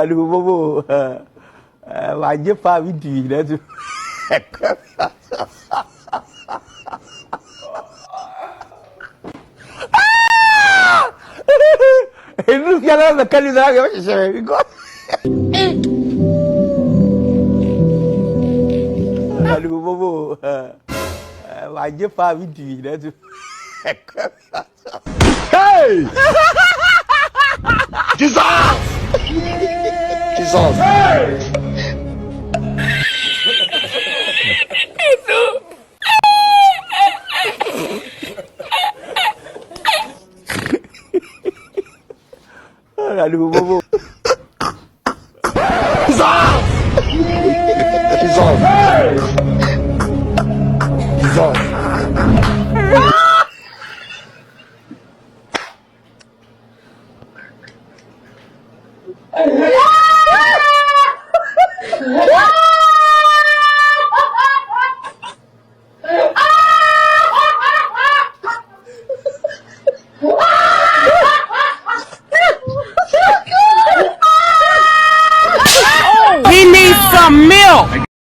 Aduh bobo. Wajib pak video dah tu. Itu jalan dekat di sana macam siapa? Aduh bobo. Wajib pak video dah tu. Hey! Jesus! Jesus! Aduh bobo. Jesus! Jesus! Jesus! He needs some milk.